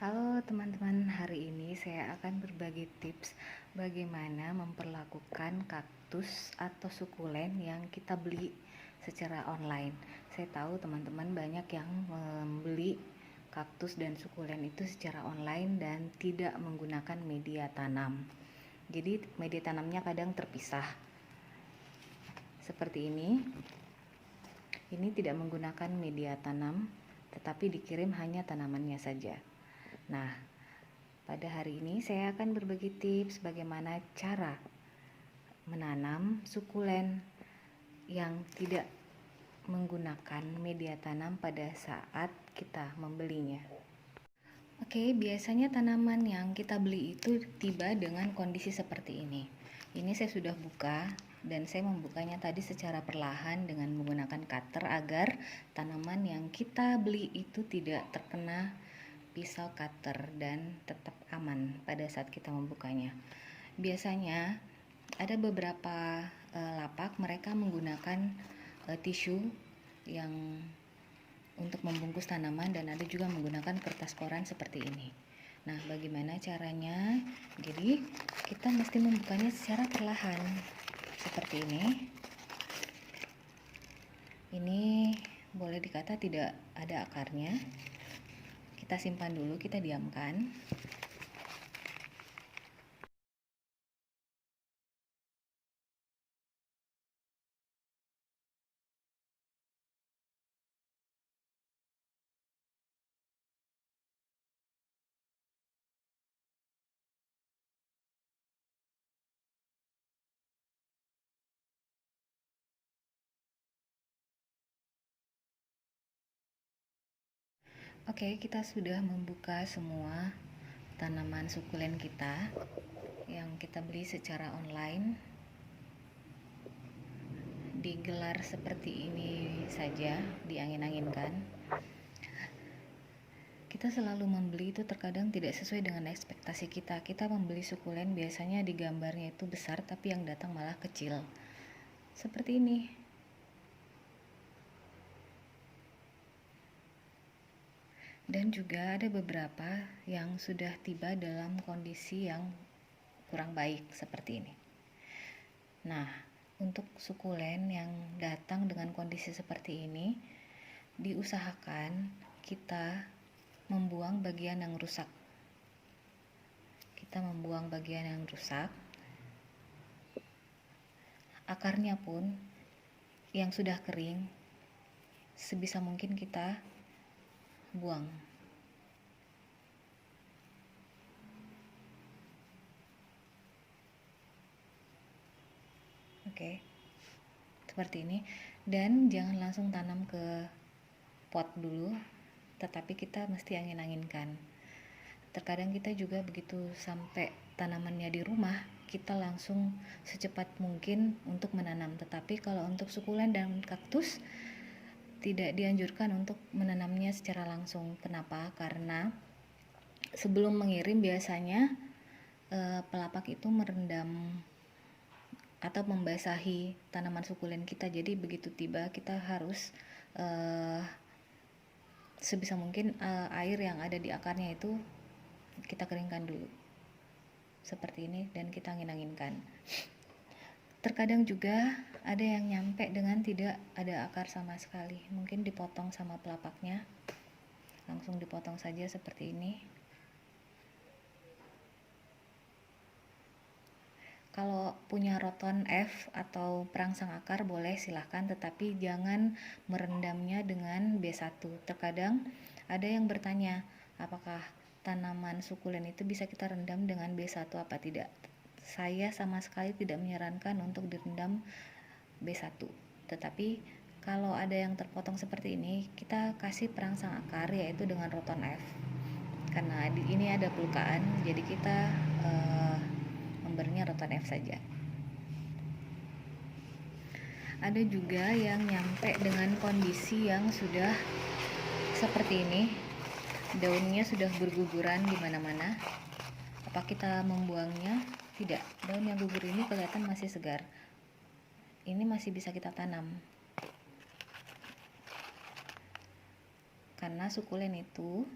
Halo teman-teman, hari ini saya akan berbagi tips bagaimana memperlakukan kaktus atau sukulen yang kita beli secara online. Saya tahu teman-teman banyak yang membeli kaktus dan sukulen itu secara online dan tidak menggunakan media tanam. Jadi media tanamnya kadang terpisah. Seperti ini. Ini tidak menggunakan media tanam, tetapi dikirim hanya tanamannya saja. Nah, pada hari ini saya akan berbagi tips bagaimana cara menanam sukulen yang tidak menggunakan media tanam pada saat kita membelinya. Oke, biasanya tanaman yang kita beli itu tiba dengan kondisi seperti ini. Ini saya sudah buka dan saya membukanya tadi secara perlahan dengan menggunakan cutter agar tanaman yang kita beli itu tidak terkena pisau cutter dan tetap aman pada saat kita membukanya. Biasanya ada beberapa lapak mereka menggunakan tisu yang untuk membungkus tanaman dan ada juga menggunakan kertas koran seperti ini. Nah, bagaimana caranya? Jadi, kita mesti membukanya secara perlahan seperti ini. Ini boleh dikata tidak ada akarnya. Kita simpan dulu, kita diamkan. Oke, kita sudah membuka semua tanaman sukulen kita yang kita beli secara online. Digelar seperti ini saja, diangin-anginkan. Kita selalu membeli itu terkadang tidak sesuai dengan ekspektasi kita. Kita membeli sukulen biasanya di gambarnya itu besar tapi yang datang malah kecil. Seperti ini. Dan juga ada beberapa yang sudah tiba dalam kondisi yang kurang baik seperti ini. Nah, untuk sukulen yang datang dengan kondisi seperti ini, diusahakan kita membuang bagian yang rusak. Kita membuang bagian yang rusak. Akarnya pun yang sudah kering, sebisa mungkin kita buang. Oke, seperti ini. Dan jangan langsung tanam ke pot dulu, tetapi kita mesti angin-anginkan. Terkadang kita juga begitu sampai tanamannya di rumah, kita langsung secepat mungkin untuk menanam. Tetapi kalau untuk sukulen dan kaktus, tidak dianjurkan untuk menanamnya secara langsung. Kenapa? Karena sebelum mengirim biasanya pelapak itu merendam atau membasahi tanaman sukulen kita. Jadi begitu tiba kita harus sebisa mungkin air yang ada di akarnya itu kita keringkan dulu seperti ini dan kita angin-anginkan. Terkadang juga ada yang nyampe dengan tidak ada akar sama sekali, mungkin dipotong sama pelapaknya, langsung dipotong saja seperti ini. Kalau punya roton F atau perangsang akar boleh silahkan, tetapi jangan merendamnya dengan B1. Terkadang ada yang bertanya, apakah tanaman sukulen itu bisa kita rendam dengan B1 apa tidak? Saya sama sekali tidak menyarankan untuk direndam B1. Tetapi kalau ada yang terpotong seperti ini, kita kasih perangsang akar yaitu dengan roton F. Karena ini ada pelukaan, jadi kita memberinya roton F saja. Ada juga yang nyampe dengan kondisi yang sudah seperti ini, daunnya sudah berguguran di mana-mana. Apa kita membuangnya? Tidak, daun yang gugur ini kelihatan masih segar. Ini masih bisa kita tanam. Karena sukulen itu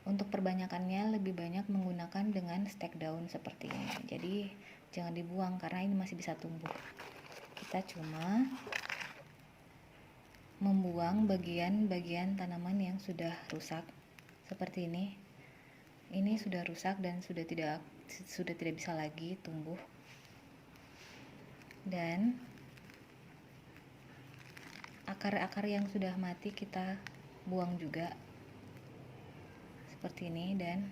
Untuk perbanyakannya lebih banyak menggunakan dengan stek daun seperti ini. Jadi jangan dibuang karena ini masih bisa tumbuh. Kita cuma membuang bagian-bagian tanaman yang sudah rusak seperti ini. Ini sudah rusak dan sudah tidak bisa lagi tumbuh. Dan akar-akar yang sudah mati kita buang juga seperti ini, dan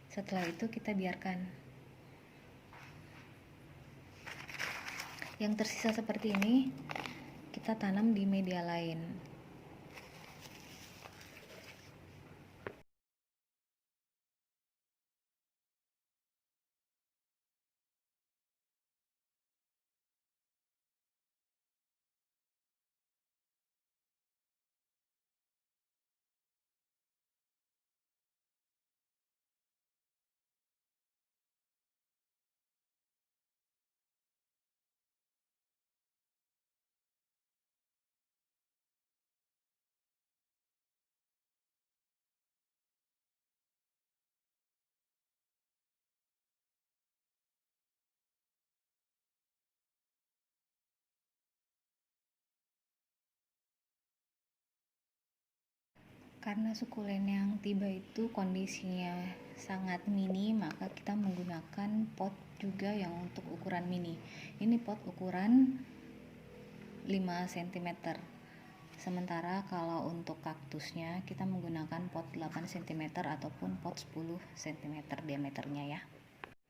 setelah itu kita biarkan. Yang tersisa seperti ini kita tanam di media lain. Karena sukulen yang tiba itu kondisinya sangat mini, maka kita menggunakan pot juga yang untuk ukuran mini. Ini pot ukuran 5 cm. Sementara kalau untuk kaktusnya kita menggunakan pot 8 cm ataupun pot 10 cm diameternya ya.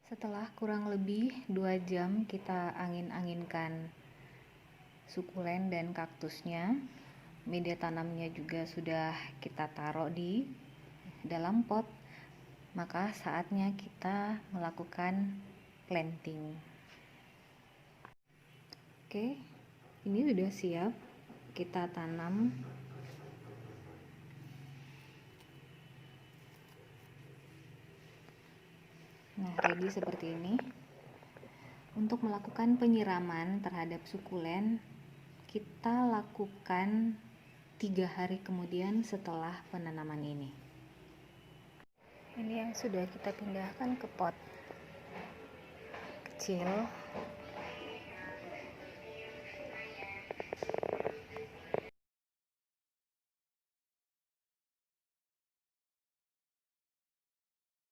Setelah kurang lebih 2 jam kita angin-anginkan sukulen dan kaktusnya, media tanamnya juga sudah kita taruh di dalam pot, maka saatnya kita melakukan planting. Oke, ini sudah siap kita tanam. Nah, ready seperti ini. Untuk melakukan penyiraman terhadap sukulen, kita lakukan 3 hari kemudian setelah penanaman ini. Ini yang sudah kita pindahkan ke pot kecil.